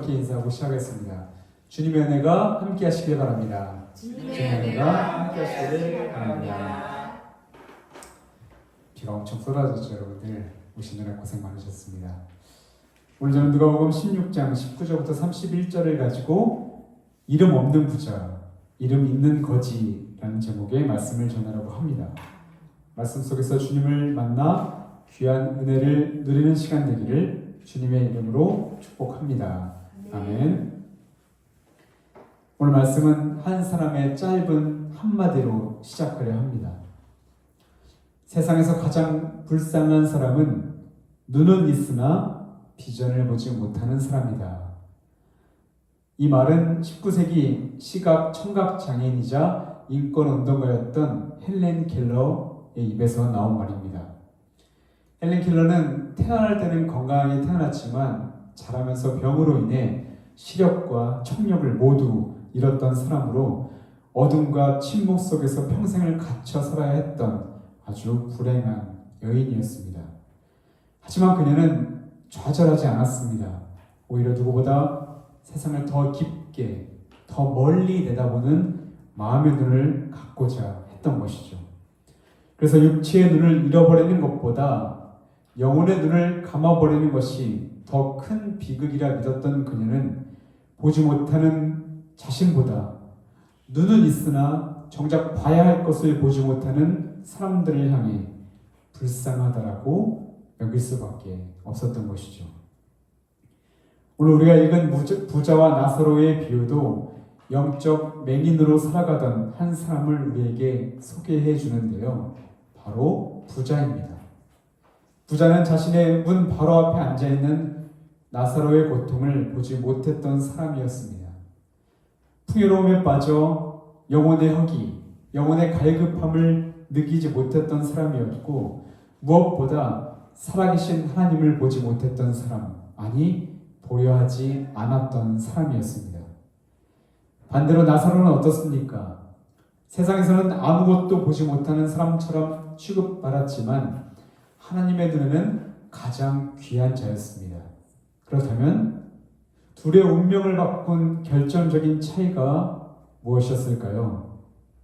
이렇게 인사하고 시작했습니다. 주님의 은혜가 함께 하시길 바랍니다. 주님의 은혜가 함께 하시길 바랍니다. 비가 엄청 쏟아졌죠. 여러분들 오시느라 고생 많으셨습니다. 오늘 저는 누가복음 16장 19절부터 31절을 가지고 이름 없는 부자, 이름 있는 거지라는 제목의 말씀을 전하려고 합니다. 말씀 속에서 주님을 만나 귀한 은혜를 누리는 시간 되기를 주님의 이름으로 축복합니다. 아멘. 오늘 말씀은 한 사람의 짧은 한마디로 시작하려 합니다. 세상에서 가장 불쌍한 사람은 눈은 있으나 비전을 보지 못하는 사람이다. 이 말은 19세기 시각 청각 장애인이자 인권운동가였던 헬렌 켈러의 입에서 나온 말입니다. 헬렌 켈러는 태어날 때는 건강하게 태어났지만 자라면서 병으로 인해 시력과 청력을 모두 잃었던 사람으로 어둠과 침묵 속에서 평생을 갇혀 살아야 했던 아주 불행한 여인이었습니다. 하지만 그녀는 좌절하지 않았습니다. 오히려 누구보다 세상을 더 깊게, 더 멀리 내다보는 마음의 눈을 갖고자 했던 것이죠. 그래서 육체의 눈을 잃어버리는 것보다 영혼의 눈을 감아버리는 것이 더 큰 비극이라 믿었던 그녀는 보지 못하는 자신보다 눈은 있으나 정작 봐야 할 것을 보지 못하는 사람들을 향해 불쌍하다라고 여길 수밖에 없었던 것이죠. 오늘 우리가 읽은 부자와 나사로의 비유도 영적 맹인으로 살아가던 한 사람을 우리에게 소개해 주는데요. 바로 부자입니다. 부자는 자신의 문 바로 앞에 앉아있는 나사로의 고통을 보지 못했던 사람이었습니다. 풍요로움에 빠져 영혼의 허기, 영혼의 갈급함을 느끼지 못했던 사람이었고 무엇보다 살아계신 하나님을 보지 못했던 사람, 아니 보려 하지 않았던 사람이었습니다. 반대로 나사로는 어떻습니까? 세상에서는 아무것도 보지 못하는 사람처럼 취급받았지만 하나님의 눈에는 가장 귀한 자였습니다. 그렇다면 둘의 운명을 바꾼 결정적인 차이가 무엇이었을까요?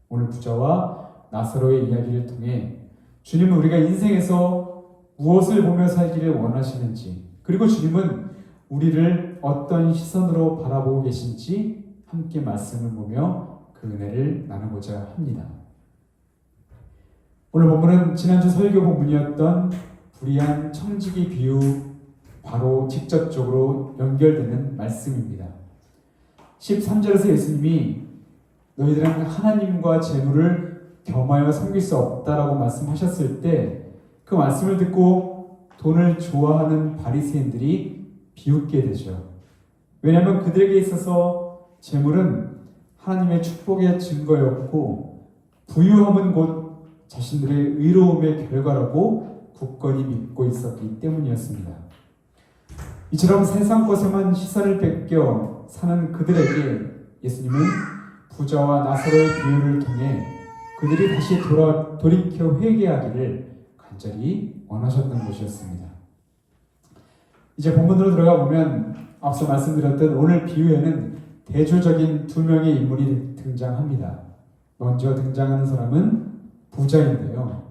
오늘 부자와 나사로의 이야기를 통해 주님은 우리가 인생에서 무엇을 보며 살기를 원하시는지, 그리고 주님은 우리를 어떤 시선으로 바라보고 계신지 함께 말씀을 보며 그 은혜를 나누고자 합니다. 오늘 본문은 지난주 설교 본문이었던 불의한 청지기 비유 바로 직접적으로 연결되는 말씀입니다. 13절에서 예수님이 너희들은 하나님과 재물을 겸하여 섬길 수 없다라고 말씀하셨을 때 그 말씀을 듣고 돈을 좋아하는 바리새인들이 비웃게 되죠. 왜냐하면 그들에게 있어서 재물은 하나님의 축복의 증거였고 부유함은 곧 자신들의 의로움의 결과라고 굳건히 믿고 있었기 때문이었습니다. 이처럼 세상 것에만 시선을 뺏겨 사는 그들에게 예수님은 부자와 나사로의 비유를 통해 그들이 다시 돌이켜 회개하기를 간절히 원하셨던 것이었습니다. 이제 본문으로 들어가 보면 앞서 말씀드렸던 오늘 비유에는 대조적인 두 명의 인물이 등장합니다. 먼저 등장하는 사람은 부자인데요.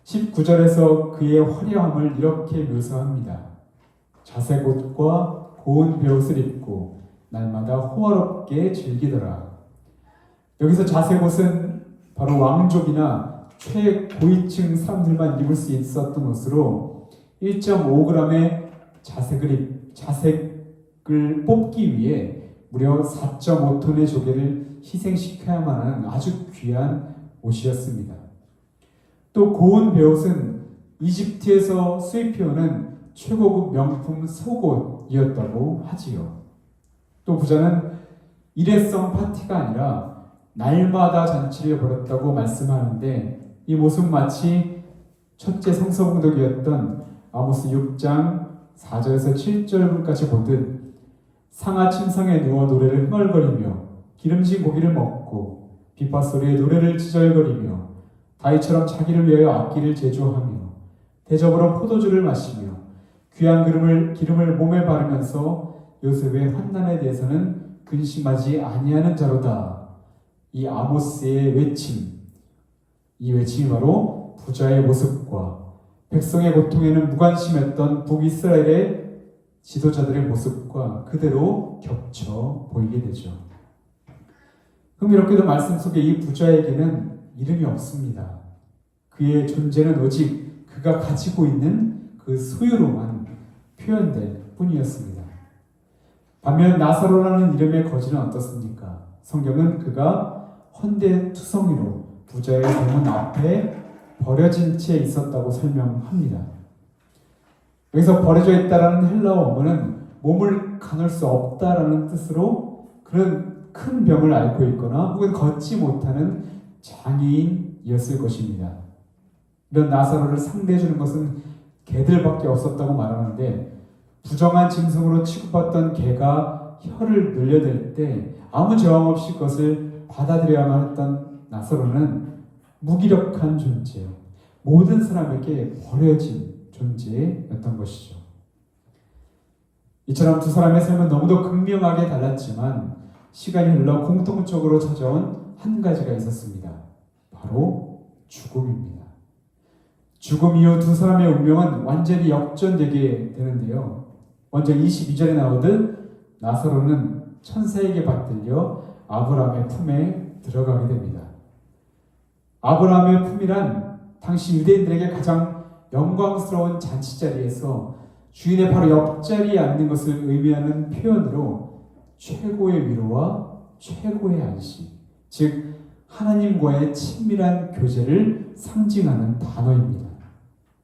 19절에서 그의 화려함을 이렇게 묘사합니다. 자색 옷과 고운 베옷을 입고 날마다 호화롭게 즐기더라. 여기서 자색 옷은 바로 왕족이나 최고위층 사람들만 입을 수 있었던 옷으로 1.5g의 자색을 뽑기 위해 무려 4.5톤의 조개를 희생시켜야만 하는 아주 귀한 옷이었습니다. 또 고운 베옷은 이집트에서 수입해오는 최고급 명품 속옷이었다고 하지요. 또 부자는 일회성 파티가 아니라 날마다 잔치를 벌였다고 말씀하는데 이 모습 마치 첫째 성서공덕이었던 아모스 6장 4절에서 7절까지 보듯 상아 침상에 누워 노래를 흥얼거리며 기름진 고기를 먹고 비파소리에 노래를 지절거리며 다윗처럼 자기를 위하여 악기를 제조하며 대접으로 포도주를 마시며 귀한 기름을 몸에 바르면서 요셉의 환난에 대해서는 근심하지 아니하는 자로다. 이 아모스의 외침, 이 외침이 바로 부자의 모습과 백성의 고통에는 무관심했던 북이스라엘의 지도자들의 모습과 그대로 겹쳐 보이게 되죠. 흥미롭게도 말씀 속에 이 부자에게는 이름이 없습니다. 그의 존재는 오직 그가 가지고 있는 그 소유로만 표현될 뿐이었습니다. 반면 나사로라는 이름의 거지는 어떻습니까? 성경은 그가 헌데투성이로 부자의 대문 앞에 버려진 채 있었다고 설명합니다. 여기서 버려져 있다라는 헬라어 원문은 몸을 가눌 수 없다라는 뜻으로 그런 큰 병을 앓고 있거나 혹은 걷지 못하는 장애인이었을 것입니다. 이런 나사로를 상대해 주는 것은 개들밖에 없었다고 말하는데 부정한 짐승으로 취급받던 개가 혀를 늘려댈 때 아무 저항 없이 그것을 받아들여야만 했던 나사로는 무기력한 존재, 모든 사람에게 버려진 존재였던 것이죠. 이처럼 두 사람의 삶은 너무도 극명하게 달랐지만 시간이 흘러 공통적으로 찾아온 한 가지가 있었습니다. 바로 죽음입니다. 죽음 이후 두 사람의 운명은 완전히 역전되게 되는데요. 먼저 22절에 나오듯 나사로는 천사에게 받들려 아브라함의 품에 들어가게 됩니다. 아브라함의 품이란 당시 유대인들에게 가장 영광스러운 잔치자리에서 주인의 바로 옆자리에 앉는 것을 의미하는 표현으로 최고의 위로와 최고의 안식, 즉 하나님과의 친밀한 교제를 상징하는 단어입니다.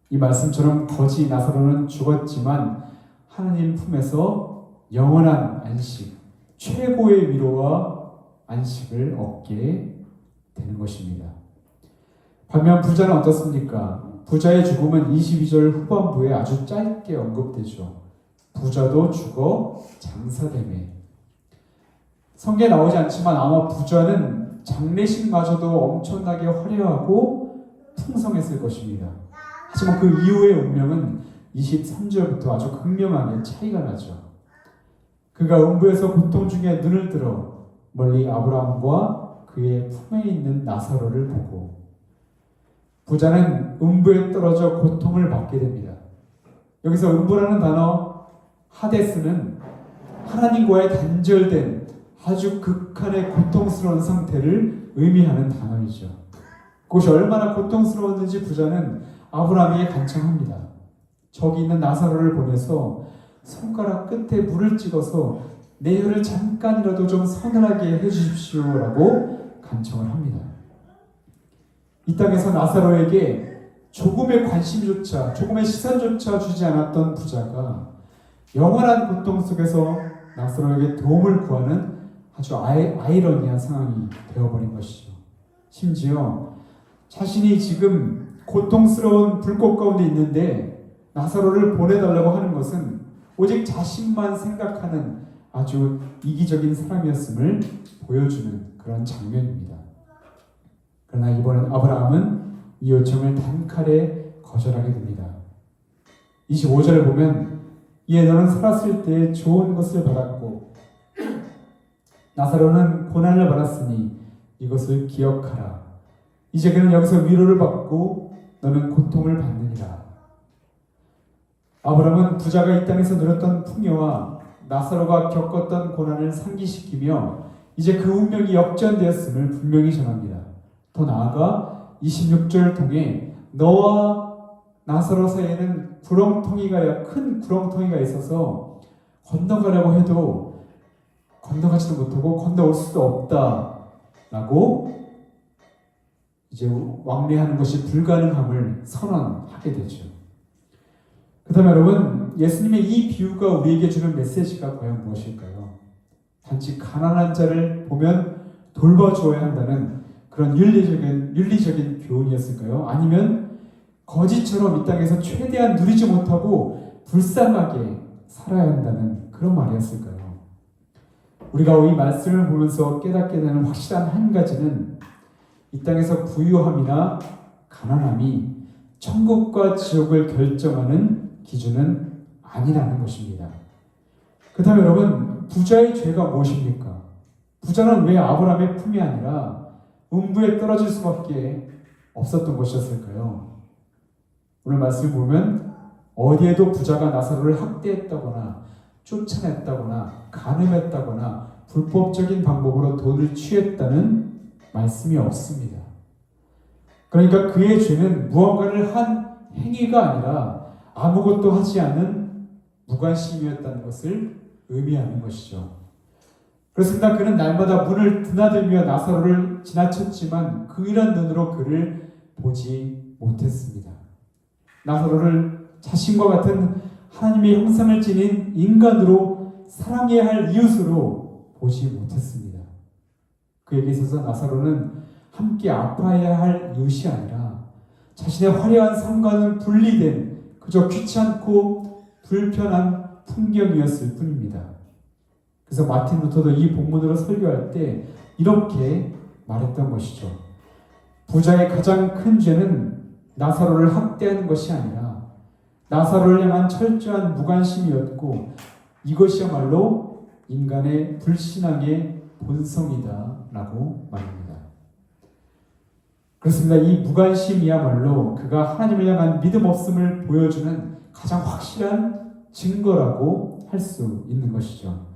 이 말씀처럼 거지 나사로는 죽었지만 하나님 품에서 영원한 안식, 최고의 위로와 안식을 얻게 되는 것입니다. 반면 부자는 어떻습니까? 부자의 죽음은 22절 후반부에 아주 짧게 언급되죠. 부자도 죽어 장사되매. 성경에 나오지 않지만 아마 부자는 장례식마저도 엄청나게 화려하고 풍성했을 것입니다. 하지만 그 이후의 운명은 23절부터 아주 극명하게 차이가 나죠. 그가 음부에서 고통 중에 눈을 들어 멀리 아브라함과 그의 품에 있는 나사로를 보고 부자는 음부에 떨어져 고통을 받게 됩니다. 여기서 음부라는 단어 하데스는 하나님과의 단절된 아주 극한의 고통스러운 상태를 의미하는 단어이죠. 그것이 얼마나 고통스러웠는지 부자는 아브라함에게 간청합니다. 저기 있는 나사로를 보내서 손가락 끝에 물을 찍어서 내 혀를 잠깐이라도 좀 서늘하게 해주십시오라고 간청을 합니다. 이 땅에서 나사로에게 조금의 관심조차, 조금의 시선조차 주지 않았던 부자가 영원한 고통 속에서 나사로에게 도움을 구하는 아주 아이러니한 상황이 되어버린 것이죠. 심지어 자신이 지금 고통스러운 불꽃 가운데 있는데 나사로를 보내달라고 하는 것은 오직 자신만 생각하는 아주 이기적인 사람이었음을 보여주는 그런 장면입니다. 그러나 이번엔 아브라함은 이 요청을 단칼에 거절하게 됩니다. 25절을 보면 이에 너는 살았을 때 좋은 것을 받았고 나사로는 고난을 받았으니 이것을 기억하라. 이제 그는 여기서 위로를 받고 너는 고통을 받느니라. 아브라함은 부자가 이 땅에서 누렸던 풍요와 나사로가 겪었던 고난을 상기시키며 이제 그 운명이 역전되었음을 분명히 전합니다. 더 나아가 26절 통해 너와 나사로 사이에는 큰 구렁텅이가 있어서 건너가려고 해도 건너가지도 못하고 건너올 수도 없다라고 이제 왕래하는 것이 불가능함을 선언하게 되죠. 그렇다면 여러분, 예수님의 이 비유가 우리에게 주는 메시지가 과연 무엇일까요? 단지 가난한 자를 보면 돌봐주어야 한다는 그런 윤리적인 교훈이었을까요? 아니면 거지처럼 이 땅에서 최대한 누리지 못하고 불쌍하게 살아야 한다는 그런 말이었을까요? 우리가 이 말씀을 보면서 깨닫게 되는 확실한 한 가지는 이 땅에서 부유함이나 가난함이 천국과 지옥을 결정하는 기준은 아니라는 것입니다. 그렇다면 여러분, 부자의 죄가 무엇입니까? 부자는 왜 아브라함의 품이 아니라 음부에 떨어질 수밖에 없었던 것이었을까요? 오늘 말씀을 보면 어디에도 부자가 나사로를 학대했다거나 쫓아냈다거나 간음했다거나 불법적인 방법으로 돈을 취했다는 말씀이 없습니다. 그러니까 그의 죄는 무언가를 한 행위가 아니라 아무것도 하지 않는 무관심이었다는 것을 의미하는 것이죠. 그렇습니다. 그는 날마다 문을 드나들며 나사로를 지나쳤지만 긍휼한 눈으로 그를 보지 못했습니다. 나사로를 자신과 같은 하나님의 형상을 지닌 인간으로 사랑해야 할 이웃으로 보지 못했습니다. 그에게 있어서 나사로는 함께 아파해야 할 이웃이 아니라 자신의 화려한 삶과는 분리된 그저 귀찮고 불편한 풍경이었을 뿐입니다. 그래서 마틴 루터도 이 본문으로 설교할 때 이렇게 말했던 것이죠. 부자의 가장 큰 죄는 나사로를 학대하는 것이 아니라 나사로를 향한 철저한 무관심이었고 이것이야말로 인간의 불신앙의 본성이다 라고 말합니다. 그렇습니다. 이 무관심이야말로 그가 하나님을 향한 믿음 없음을 보여주는 가장 확실한 증거라고 할 수 있는 것이죠.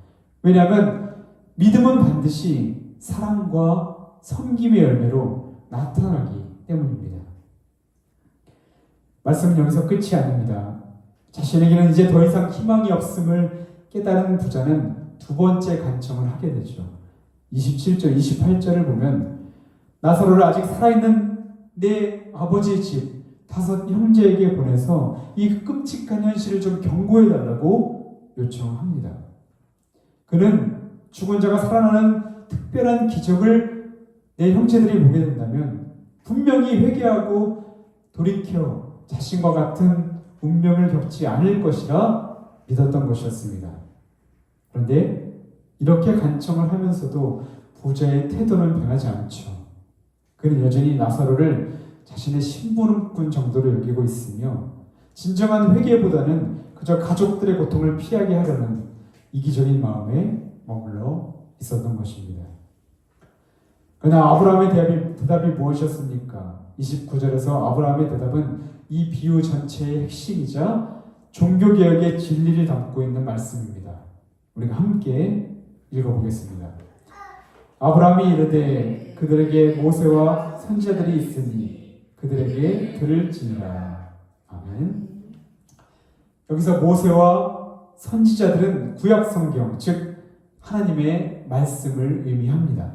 왜냐하면 믿음은 반드시 사랑과 섬김의 열매로 나타나기 때문입니다. 말씀은 여기서 끝이 아닙니다. 자신에게는 이제 더 이상 희망이 없음을 깨달은 부자는 두 번째 간청을 하게 되죠. 27절, 28절을 보면 나사로를 아직 살아있는 내 아버지의 집 5 형제에게 보내서 이 끔찍한 현실을 좀 경고해달라고 요청합니다. 그는 죽은 자가 살아나는 특별한 기적을 내 형제들이 보게 된다면 분명히 회개하고 돌이켜 자신과 같은 운명을 겪지 않을 것이라 믿었던 것이었습니다. 그런데 이렇게 간청을 하면서도 부자의 태도는 변하지 않죠. 그는 여전히 나사로를 자신의 심부름꾼 정도로 여기고 있으며 진정한 회개보다는 그저 가족들의 고통을 피하게 하려는 이기적인 마음에 머물러 있었던 것입니다. 그러나 아브라함의 대답이 무엇이었습니까? 29절에서 아브라함의 대답은 이 비유 전체의 핵심이자 종교개혁의 진리를 담고 있는 말씀입니다. 우리가 함께 읽어보겠습니다. 아브라함이 이르되 그들에게 모세와 선지자들이 있으니 그들에게 들을지니라. 아멘. 여기서 모세와 선지자들은 구약 성경, 즉 하나님의 말씀을 의미합니다.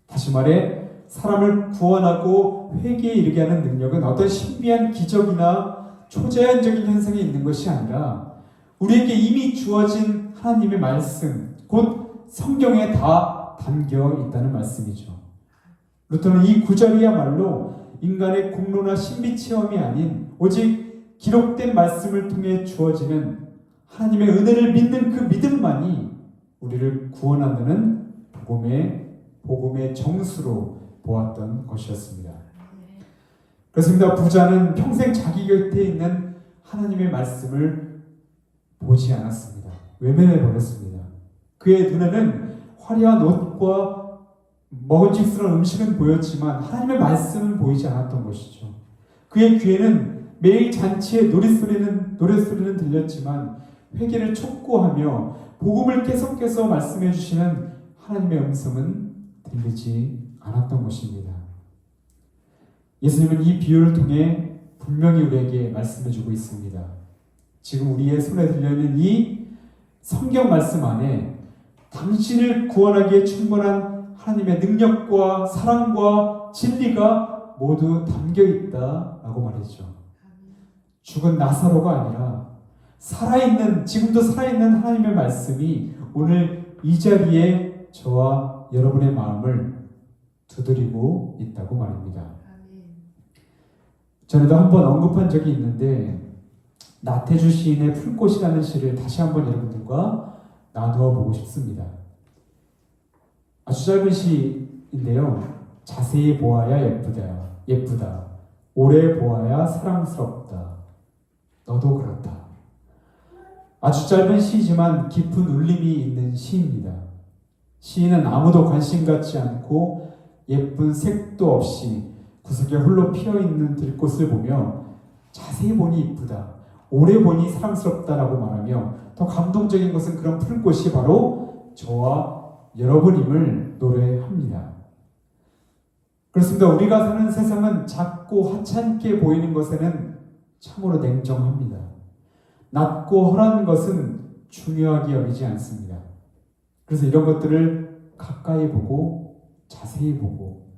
다시 말해 사람을 구원하고 회개에 이르게 하는 능력은 어떤 신비한 기적이나 초자연적인 현상이 있는 것이 아니라 우리에게 이미 주어진 하나님의 말씀, 곧 성경에 다 담겨 있다는 말씀이죠. 루터는 이 구절이야말로 인간의 공로나 신비 체험이 아닌 오직 기록된 말씀을 통해 주어지는 하나님의 은혜를 믿는 그 믿음만이 우리를 구원한다는 복음의 정수로 보았던 것이었습니다. 그렇습니다. 부자는 평생 자기 곁에 있는 하나님의 말씀을 보지 않았습니다. 외면해버렸습니다. 그의 눈에는 화려한 옷과 먹음직스러운 음식은 보였지만 하나님의 말씀은 보이지 않았던 것이죠. 그의 귀에는 매일 잔치의 노랫소리는 들렸지만 회개를 촉구하며 복음을 계속해서 말씀해 주시는 하나님의 음성은 들리지 않았던 것입니다. 예수님은 이 비유를 통해 분명히 우리에게 말씀해 주고 있습니다. 지금 우리의 손에 들려있는 이 성경 말씀 안에 당신을 구원하기에 충분한 하나님의 능력과 사랑과 진리가 모두 담겨 있다라고 말했죠. 죽은 나사로가 아니라 지금도 살아있는 하나님의 말씀이 오늘 이 자리에 저와 여러분의 마음을 두드리고 있다고 말입니다. 전에도 한번 언급한 적이 있는데 나태주 시인의 풀꽃이라는 시를 다시 한번 여러분들과 나누어 보고 싶습니다. 아주 짧은 시인데요. 자세히 보아야 예쁘다. 오래 보아야 사랑스럽다. 너도 그렇다. 아주 짧은 시이지만 깊은 울림이 있는 시입니다. 시인은 아무도 관심 갖지 않고 예쁜 색도 없이 구석에 홀로 피어있는 들꽃을 보며 자세히 보니 이쁘다, 오래 보니 사랑스럽다라고 말하며 더 감동적인 것은 그런 푸른꽃이 바로 저와 여러분임을 노래합니다. 그렇습니다. 우리가 사는 세상은 작고 하찮게 보이는 것에는 참으로 냉정합니다. 낮고 허한 것은 중요하게 여기지 않습니다. 그래서 이런 것들을 가까이 보고 자세히 보고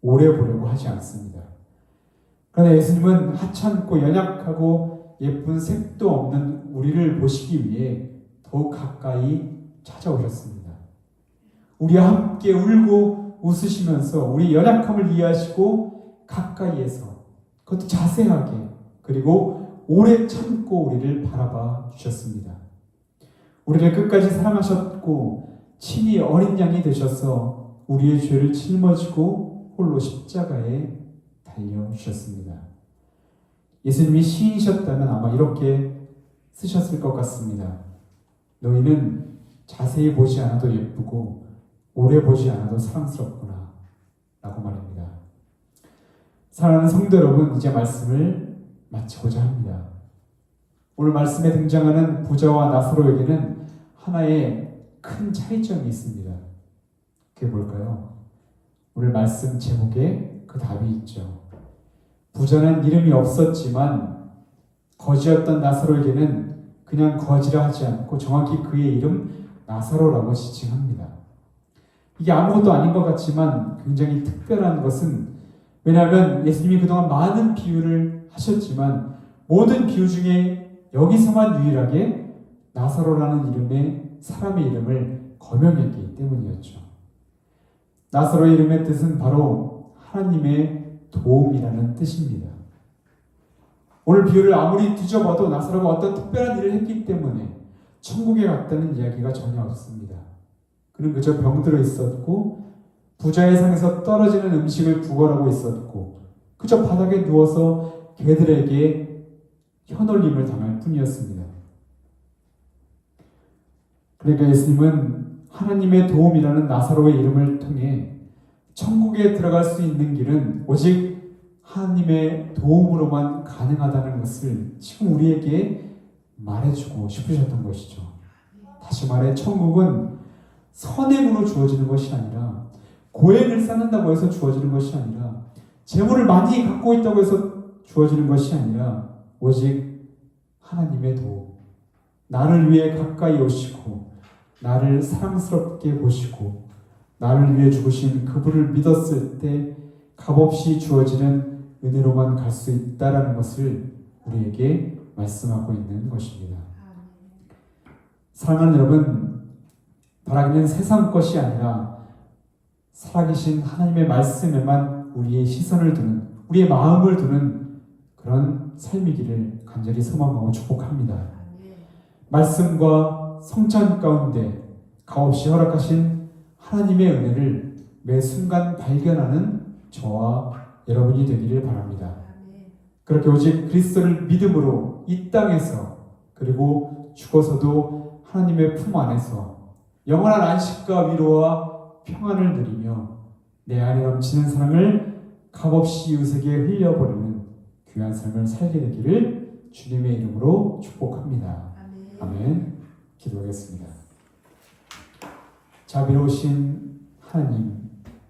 오래 보려고 하지 않습니다. 그러나 예수님은 하찮고 연약하고 예쁜 색도 없는 우리를 보시기 위해 더욱 가까이 찾아오셨습니다. 우리와 함께 울고 웃으시면서 우리 연약함을 이해하시고 가까이에서 그것도 자세하게 그리고 오래 참고 우리를 바라봐 주셨습니다. 우리를 끝까지 사랑하셨고 친히 어린 양이 되셔서 우리의 죄를 짊어지고 홀로 십자가에 달려주셨습니다. 예수님이 시인이셨다면 아마 이렇게 쓰셨을 것 같습니다. 너희는 자세히 보지 않아도 예쁘고 오래 보지 않아도 사랑스럽구나 라고 말입니다. 사랑하는 성도 여러분, 이제 말씀을 마치고자 합니다. 오늘 말씀에 등장하는 부자와 나사로에게는 하나의 큰 차이점이 있습니다. 그게 뭘까요? 오늘 말씀 제목에 그 답이 있죠. 부자는 이름이 없었지만 거지였던 나사로에게는 그냥 거지라 하지 않고 정확히 그의 이름 나사로라고 지칭합니다. 이게 아무것도 아닌 것 같지만 굉장히 특별한 것은, 왜냐하면 예수님이 그동안 많은 비유를 하셨지만 모든 비유 중에 여기서만 유일하게 나사로라는 이름의 사람의 이름을 거명했기 때문이었죠. 나사로의 이름의 뜻은 바로 하나님의 도움이라는 뜻입니다. 오늘 비유를 아무리 뒤져봐도 나사로가 어떤 특별한 일을 했기 때문에 천국에 갔다는 이야기가 전혀 없습니다. 그는 그저 병들어 있었고 부자의 상에서 떨어지는 음식을 구걸하고 있었고 그저 바닥에 누워서 개들에게 혀놀림을 당할 뿐이었습니다. 그러니까 예수님은 하나님의 도움이라는 나사로의 이름을 통해 천국에 들어갈 수 있는 길은 오직 하나님의 도움으로만 가능하다는 것을 지금 우리에게 말해주고 싶으셨던 것이죠. 다시 말해 천국은 선행으로 주어지는 것이 아니라, 고행을 쌓는다고 해서 주어지는 것이 아니라, 재물을 많이 갖고 있다고 해서 주어지는 것이 아니라 오직 하나님의 도움, 나를 위해 가까이 오시고 나를 사랑스럽게 보시고 나를 위해 죽으신 그분을 믿었을 때 값없이 주어지는 은혜로만 갈 수 있다라는 것을 우리에게 말씀하고 있는 것입니다. 사랑하는 여러분, 바라기는 세상 것이 아니라 살아계신 하나님의 말씀에만 우리의 시선을 두는, 우리의 마음을 두는 그런 삶이기를 간절히 소망하고 축복합니다. 말씀과 성찬 가운데 값없이 허락하신 하나님의 은혜를 매 순간 발견하는 저와 여러분이 되기를 바랍니다. 그렇게 오직 그리스도를 믿음으로 이 땅에서 그리고 죽어서도 하나님의 품 안에서 영원한 안식과 위로와 평안을 누리며 내 안에 넘치는 사랑을 값없이 이웃에게 흘려버리는 귀한 삶을 살게 되기를 주님의 이름으로 축복합니다. 아멘. 기도하겠습니다. 자비로우신 하나님,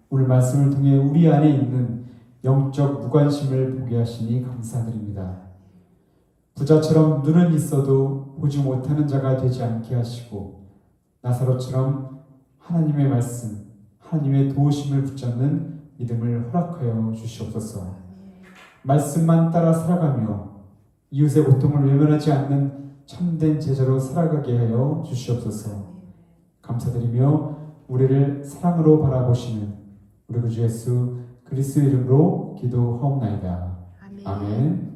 오늘 말씀을 통해 우리 안에 있는 영적 무관심을 보게 하시니 감사드립니다. 부자처럼 눈은 있어도 보지 못하는 자가 되지 않게 하시고 나사로처럼 하나님의 말씀, 하나님의 도우심을 붙잡는 믿음을 허락하여 주시옵소서. 말씀만 따라 살아가며 이웃의 고통을 외면하지 않는 참된 제자로 살아가게 하여 주시옵소서. 감사드리며 우리를 사랑으로 바라보시는 우리 구주 예수 그리스도의 이름으로 기도하옵나이다. 아멘.